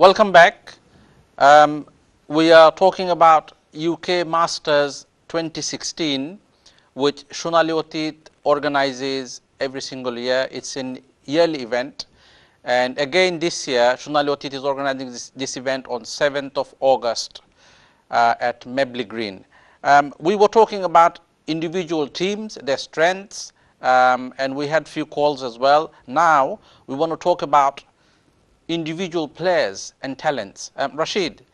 Welcome back. We are talking about UK Masters 2016, which Sonali Othith organizes every single year. It's an yearly event. And again this year, Sonali Othith is organizing this event on 7th of August at Mebley Green. We were talking about individual teams, their strengths, and we had few calls as well. Now, we want to talk about individual players and talents. Rashid,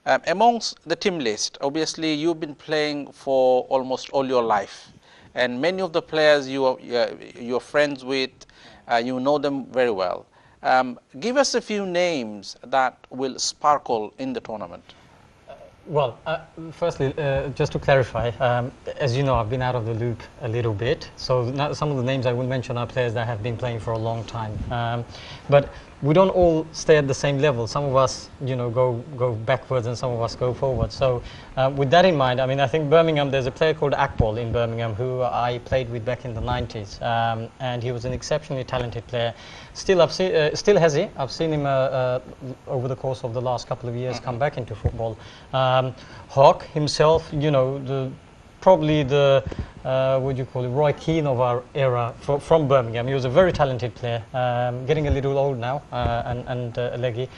amongst the team list, obviously you've been playing for almost all your life, and many of the players you're friends with, you know them very well. Give us a few names that will sparkle in the tournament. Well, firstly, just to clarify, as you know, I've been out of the loop a little bit. So some of the names I will mention are players that have been playing for a long time. But we don't all stay at the same level. Some of us, you know, go backwards, and some of us go forward. So with that in mind, I mean, I think Birmingham, there's a player called Akpol in Birmingham who I played with back in the 90s, and he was an exceptionally talented player. Still has he. I've seen him over the course of the last couple of years come back into football. Hawk himself, you know, probably the what do you call it, Roy Keane of our era from Birmingham. He was a very talented player, getting a little old now, and leggy.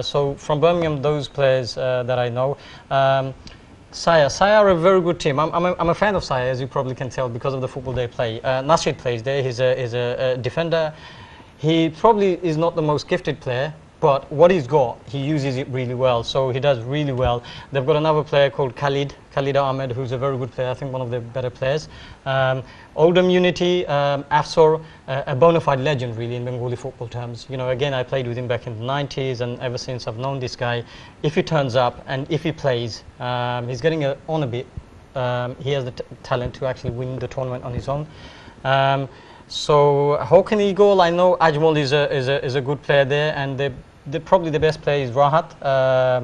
So from Birmingham, those players that I know. Saya are a very good team. I'm a fan of Saya, as you probably can tell, because of the football they play. Nasrid plays there. He's a defender. He probably is not the most gifted player, but what he's got, he uses it really well, so he does really well. They've got another player called Khalid Ahmed, who's a very good player, I think one of the better players. Oldham Unity, Afsor, a bona fide legend really in Bengali football terms. You know, again, I played with him back in the 90s, and ever since I've known this guy, if he turns up and if he plays, he's getting on a bit. He has the talent to actually win the tournament on his own. So how can he go? I know Ajmal is a good player there, and probably the best player is Rahat.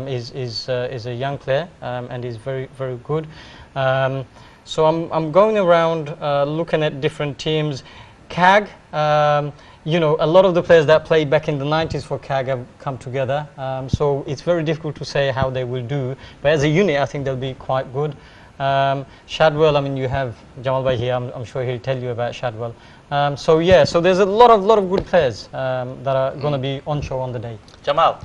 Is a young player, and is very good. So I'm going around looking at different teams. CAG, you know, a lot of the players that played back in the 90s for CAG have come together. So it's very difficult to say how they will do, but as a unit, I think they'll be quite good. Shadwell, I mean, you have Jamal Bhai here. I'm sure he'll tell you about Shadwell. So yeah, so there's a lot of good players that are going to be on show on the day. Jamal,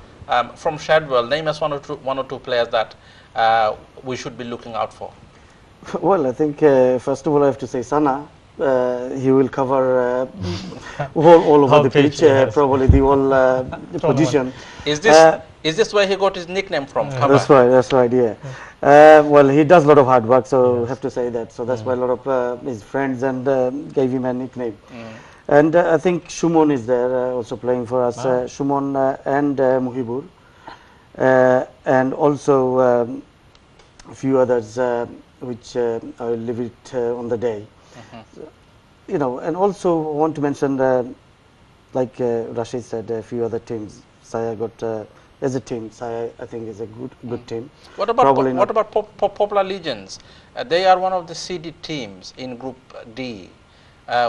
from Shadwell, name us one or two players that we should be looking out for. Well, I think first of all I have to say Sana. He will cover all over the pitch, yes. Probably the whole position. Is this where he got his nickname from? That's right, yeah. Well, he does a lot of hard work, so I have to say that. So that's why a lot of his friends and gave him a nickname. And I think Shumon is there, also playing for us. Shumon and Muhibur, and also a few others, which I will leave it on the day. So, you know, and also want to mention, like Rashid said, a few other teams. Saya got. As a team, Saya, I think, is a good team. What about Popular Legions? They are one of the seeded teams in Group D.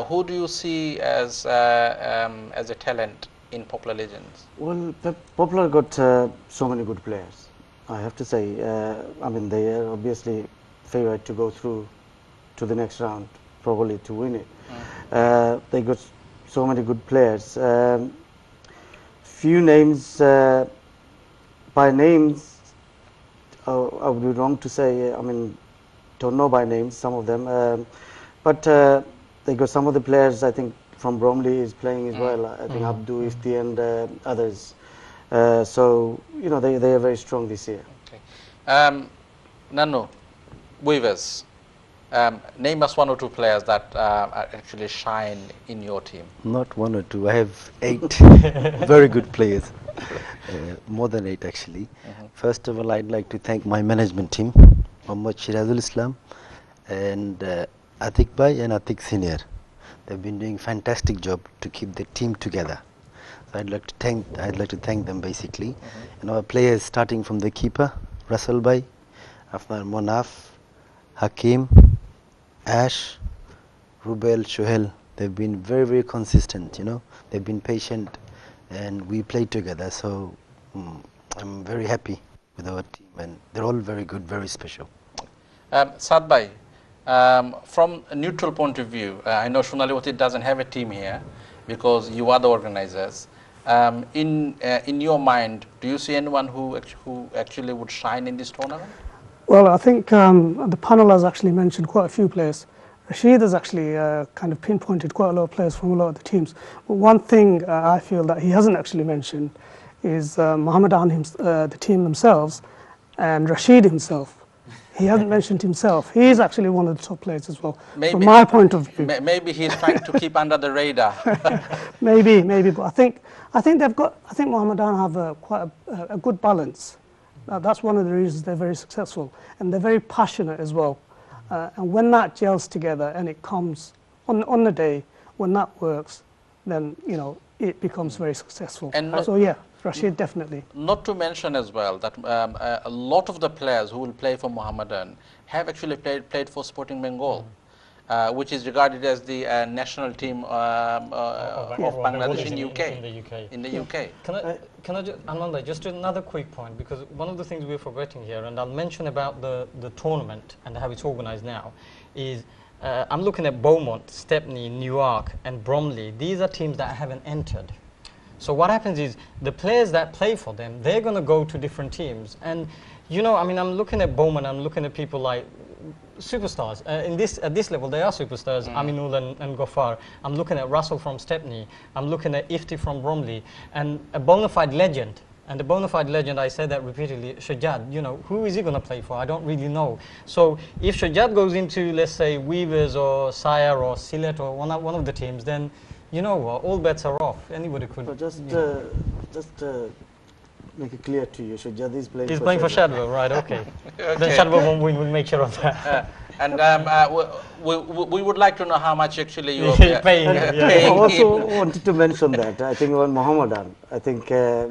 Who do you see as a talent in Popular Legions? Well, Popular got so many good players. I have to say, I mean, they are obviously favored to go through to the next round, probably to win it. They got so many good players. Few names. By names, I would be wrong to say, I mean, don't know by names, some of them, but they got some of the players, I think, from Bromley is playing as well, I think Abdu, Ifti and others. So, you know, they are very strong this year. Okay. Nano, Weavers, name us one or two players that actually shine in your team. Not one or two, I have 8 very good players. More than 8 actually. First of all, I'd like to thank my management team, Muhammad Shirazul Islam and Atik Bhai and Atik Senior. They've been doing a fantastic job to keep the team together. So I'd like to thank them basically. And our players, starting from the keeper, Russell Bhai, Afnar Monaf, Hakim, Ash, Rubel, Shohel. They've been very consistent, you know. They've been patient, and we played together. So I'm very happy with our team, and they're all very good, very special. Saad Bhai, from a neutral point of view, I know Sonali Othith doesn't have a team here because you are the organizers. In your mind, do you see anyone who actually would shine in this tournament? Well, I think the panel has actually mentioned quite a few players. Rashid has actually kind of pinpointed quite a lot of players from a lot of the teams. But one thing I feel that he hasn't actually mentioned is Mohammedan, the team themselves, and Rashid himself. He hasn't mentioned himself. He's actually one of the top players as well, from my point of view. Maybe he's trying to keep under the radar. maybe, but I think Mohammedan have quite a good balance. That's one of the reasons they're very successful, and they're very passionate as well. And when that gels together and it comes on the day, when that works, then it becomes very successful. And so yeah, Rashid definitely. Not to mention as well that a lot of the players who will play for Mohammedan have actually played for Sporting Bengal, which is regarded as the national team of Bangladesh in the UK. Can I just, Ananda, just another quick point, because one of the things we're forgetting here, and I'll mention about the tournament and how it's organized now, is I'm looking at Beaumont, Stepney, Newark, and Bromley. These are teams that haven't entered. So what happens is the players that play for them, they're going to go to different teams. And, I mean, I'm looking at Beaumont, I'm looking at people like superstars. At this level, they are superstars, Aminul and Ghaffar. I'm looking at Russell from Stepney. I'm looking at Ifti from Bromley. And a bona fide legend. And the bona fide legend, I said that repeatedly, Shajad, who is he going to play for? I don't really know. So if Shajad goes into, let's say, Weavers or Sire or Sylhet or one of the teams, then all bets are off. Anybody could. So just make it clear to you, Shajad is playing. He's playing for Shadwell, right? Okay. Then Shadwell won't win. We'll make sure of that. And we would like to know how much actually you are paying. I also wanted to mention that I think on Mohammedan, I think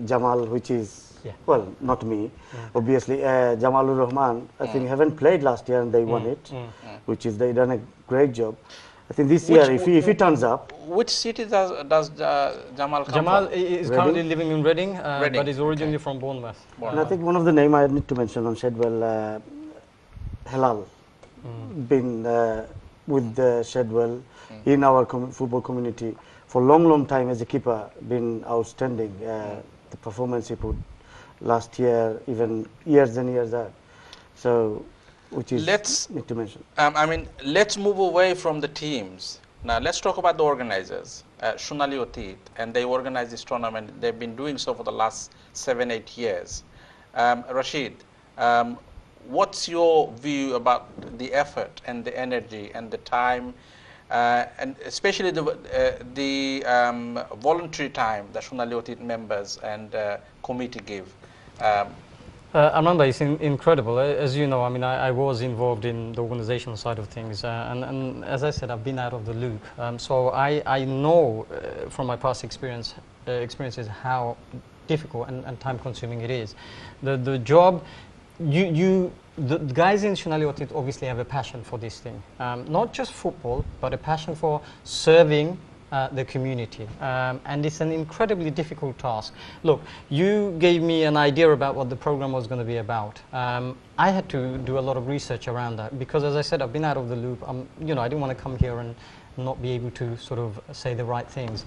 Jamal, which is well, not me, obviously Jamalur Rahman. I think haven't played last year and they won it, which is they done a great job. I think this year, if he turns up. Which city does Jamal come from? Jamal is currently living in Reading, but is originally from Bournemouth. And I think one of the name I need to mention on Shadwell, Halal, been with Shadwell in our football community for long time as a keeper, been outstanding. The performance he put last year, even years and years out. So. Which is need to mention. I mean, let's move away from the teams. Now, let's talk about the organizers, Sonali Othith, and they organize this tournament. They've been doing so for the last 7-8 years. Rashid, what's your view about the effort and the energy and the time, and especially the voluntary time that Sonali Othith members and committee give? Ananda, it's incredible. As you know, I mean, I was involved in the organizational side of things, and as I said, I've been out of the loop. So I know from my past experiences how difficult and time-consuming it is. The job, the guys in Sonali Othith obviously have a passion for this thing, not just football, but a passion for serving the community, and it's an incredibly difficult task. Look, you gave me an idea about what the program was going to be about. I had to do a lot of research around that because, as I said, I've been out of the loop. I didn't want to come here and not be able to sort of say the right things.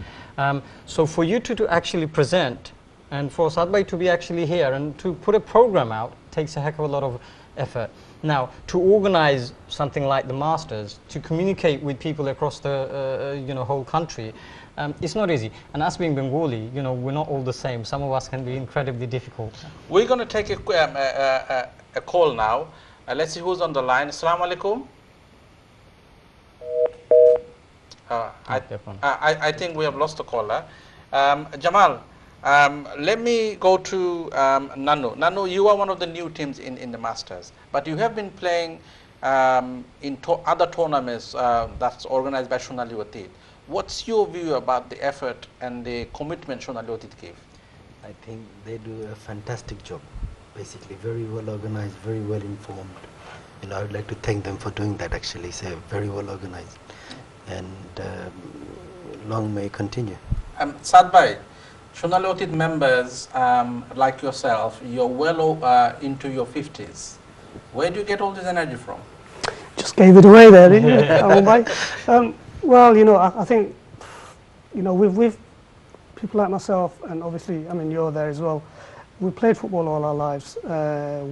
So for you to actually present, and for Saad Bhai to be actually here and to put a program out takes a heck of a lot of effort. Now, to organize something like the Masters, to communicate with people across the whole country, it's not easy. And us being Bengali, we're not all the same. Some of us can be incredibly difficult. We're going to take a call now. Let's see who's on the line. Assalamu alaikum. I think we have lost the caller. Jamal, let me go to Nanu. Nanu, you are one of the new teams in the Masters, but you have been playing in other tournaments that's organized by Sonali Othith. What's your view about the effort and the commitment Sonali Othith gave? I think they do a fantastic job, basically very well organized, very well informed. I would like to thank them for doing that actually. It's very well organized, and long may it continue. Saad Bhai, Sonali Othith members, like yourself, you're well into your 50s. Where do you get all this energy from? Just gave it away there, didn't you? Well, you know, I think, you know, we've people like myself, and obviously, I mean, you're there as well. We played football all our lives.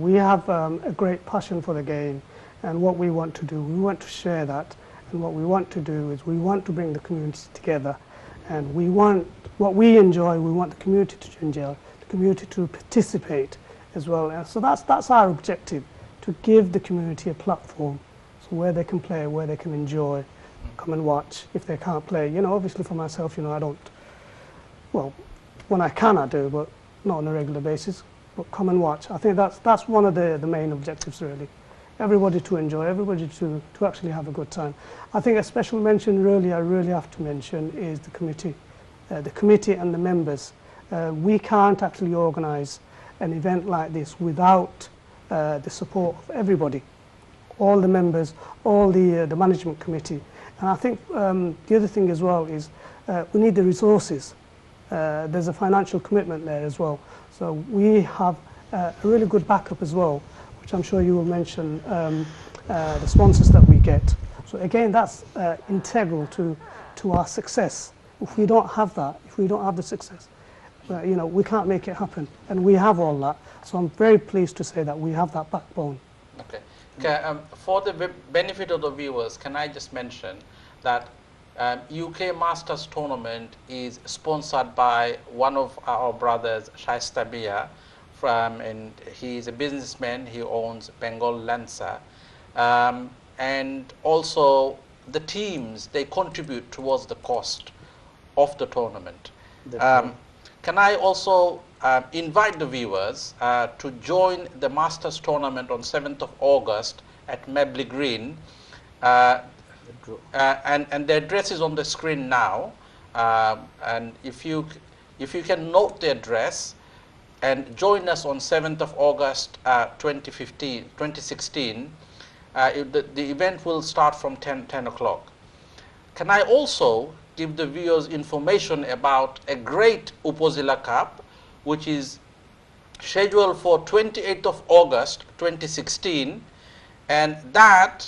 We have a great passion for the game, and what we want to do, we want to share that. And what we want to do is we want to bring the community together, and we want what we enjoy. We want the community to enjoy, the community to participate as well. And so that's our objective, to give the community a platform, so where they can play, where they can enjoy, come and watch. If they can't play, you know, obviously for myself, you know, I don't. Well, when I can, I do, but not on a regular basis. But come and watch. I think that's one of the main objectives, really. Everybody to enjoy, everybody to actually have a good time. I think a special mention, really, I really have to mention is the committee and the members. We can't actually organise an event like this without the support of everybody, all the members, all the management committee. And I think the other thing as well is we need the resources. There's a financial commitment there as well. So we have a really good backup as well, which I'm sure you will mention, the sponsors that we get. So again, that's integral to our success. If we don't have that, if we don't have the success, you know, we can't make it happen. And we have all that. So I'm very pleased to say that we have that backbone. Okay. For the benefit of the viewers, can I just mention that UK Masters Tournament is sponsored by one of our brothers, Shaista Bia, and he is a businessman. He owns Bengal Lancer, and also the teams, they contribute towards the cost of the tournament. Can I also invite the viewers to join the Masters Tournament on 7th of August at Mabley Green, and the address is on the screen now, and if you can note the address and join us on 7th of August 2016. The event will start from 10 o'clock. Can I also give the viewers information about a great Upazila Cup, which is scheduled for 28th of August 2016, and that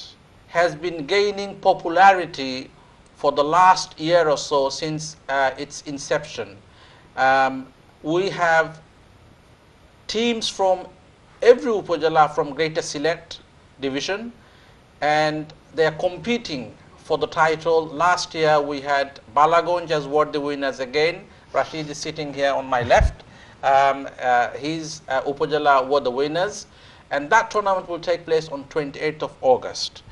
has been gaining popularity for the last year or so since its inception. We have teams from every Upazila from Greater Sylhet division, and they are competing for the title. Last year we had Balagonj as worthy winners again. Rashid is sitting here on my left. His Upazila were the winners, and that tournament will take place on 28th of August.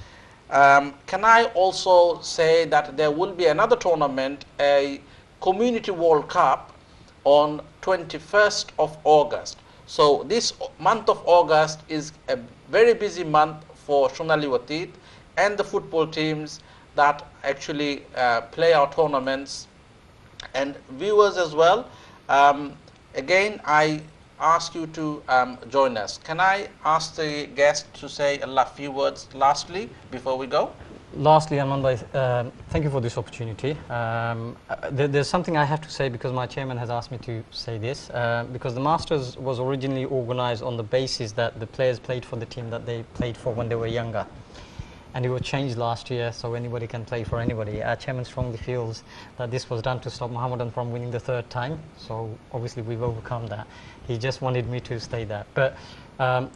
Can I also say that there will be another tournament, a Community World Cup, on 21st of August. So this month of August is a very busy month for Sonali Othith and the football teams that actually play our tournaments, and viewers as well. Again, I ask you to join us. Can I ask the guest to say a few words lastly before we go? Lastly, Aman, thank you for this opportunity. There's something I have to say, because my chairman has asked me to say this, because the Masters was originally organized on the basis that the players played for the team that they played for when they were younger. And it was changed last year, so anybody can play for anybody. Our chairman strongly feels that this was done to stop Mohammedan from winning the third time, so obviously we've overcome that. He just wanted me to say that. But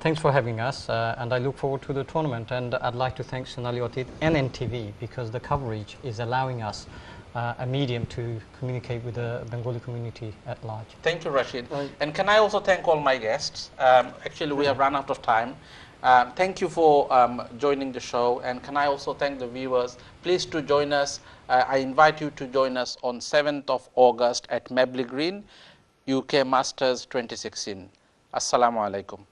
thanks for having us, and I look forward to the tournament. And I'd like to thank Sonali Othith and NTV, because the coverage is allowing us a medium to communicate with the Bengali community at large. Thank you, Rashid. And can I also thank all my guests? Actually, we have run out of time. Thank you for joining the show, and can I also thank the viewers? Please to join us. I invite you to join us on 7th of August at Mabley Green, UK Masters 2016. Assalamu alaikum.